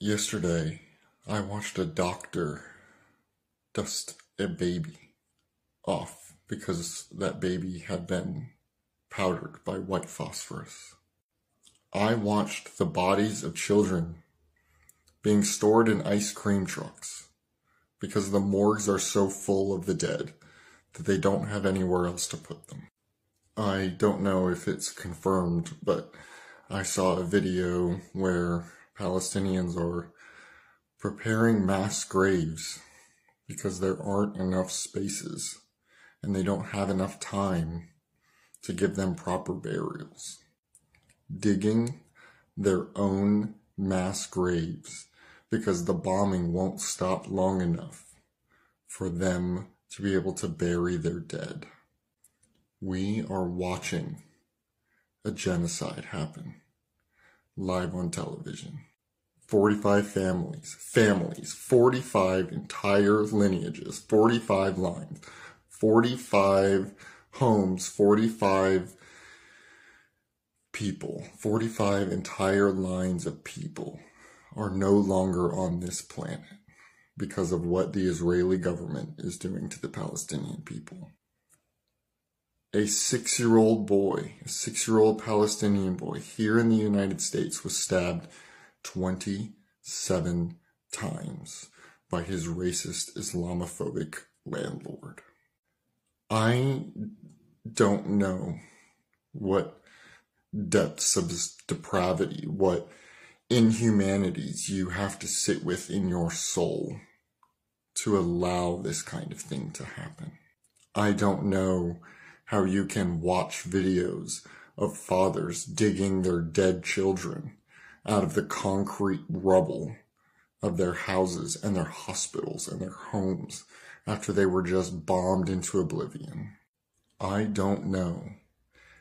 Yesterday, I watched a doctor dust a baby off because that baby had been powdered by white phosphorus. I watched the bodies of children being stored in ice cream trucks because the morgues are so full of the dead that they don't have anywhere else to put them. I don't know if it's confirmed, but I saw a video where Palestinians are preparing mass graves because there aren't enough spaces and they don't have enough time to give them proper burials. Digging their own mass graves because the bombing won't stop long enough for them to be able to bury their dead. We are watching a genocide happen live on television. 45 families, 45 entire lineages, 45 lines, 45 homes, 45 people, 45 entire lines of people are no longer on this planet because of what the Israeli government is doing to the Palestinian people. A 6-year-old boy, a 6-year-old Palestinian boy here in the United States was stabbed 27 times by his racist Islamophobic landlord. I don't know what depths of depravity, what inhumanities you have to sit with in your soul to allow this kind of thing to happen. I don't know how you can watch videos of fathers digging their dead children out of the concrete rubble of their houses and their hospitals and their homes after they were just bombed into oblivion. I don't know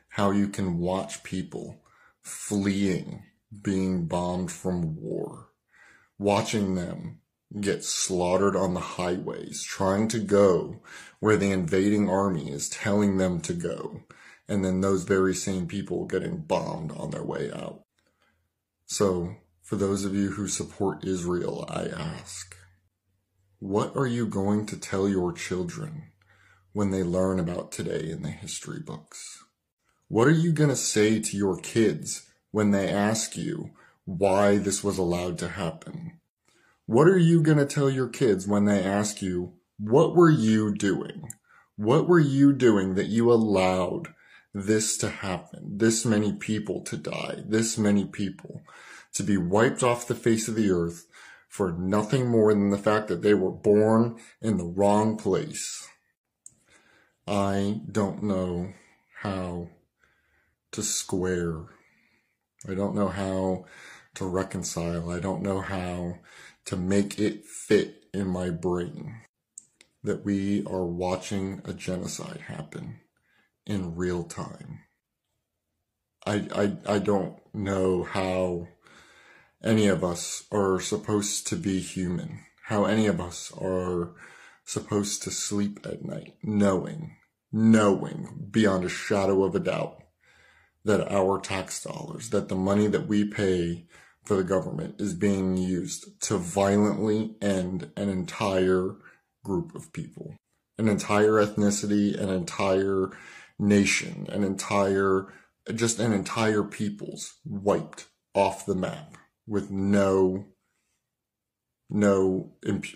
how you can watch people fleeing being bombed from war, watching them get slaughtered on the highways, trying to go where the invading army is telling them to go, and then those very same people getting bombed on their way out. So, for those of you who support Israel, I ask, what are you going to tell your children when they learn about today in the history books? What are you going to say to your kids when they ask you why this was allowed to happen? What are you going to tell your kids when they ask you, what were you doing? What were you doing that you allowed this to happen? This many people to die, this many people to be wiped off the face of the earth for nothing more than the fact that they were born in the wrong place. I don't know how to square. I don't know how to reconcile. I don't know how to make it fit in my brain that we are watching a genocide happen in real time. I don't know how any of us are supposed to be human, how any of us are supposed to sleep at night, knowing beyond a shadow of a doubt that our tax dollars, that the money that we pay for the government is being used to violently end an entire group of people, an entire ethnicity, an entire nation, an entire people's wiped off the map with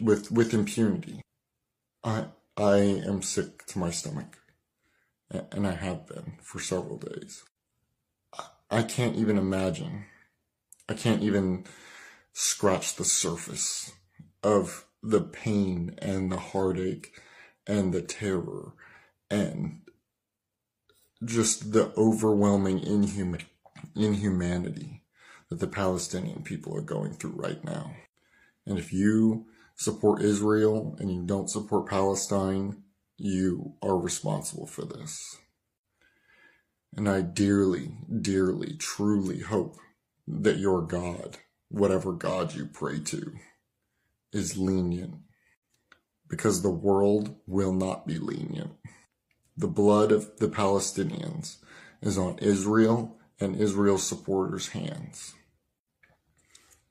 with impunity. I am sick to my stomach, and I have been for several days. I can't even imagine. I can't even scratch the surface of the pain and the heartache and the terror and just the overwhelming inhumanity that the Palestinian people are going through right now. And if you support Israel and you don't support Palestine, you are responsible for this. And I dearly, dearly, truly hope that your God, whatever God you pray to, is lenient. Because the world will not be lenient. The blood of the Palestinians is on Israel and Israel's supporters' hands.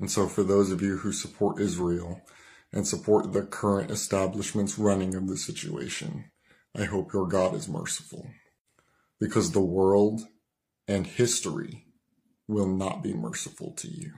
And so for those of you who support Israel and support the current establishment's running of the situation, I hope your God is merciful, because the world and history will not be merciful to you.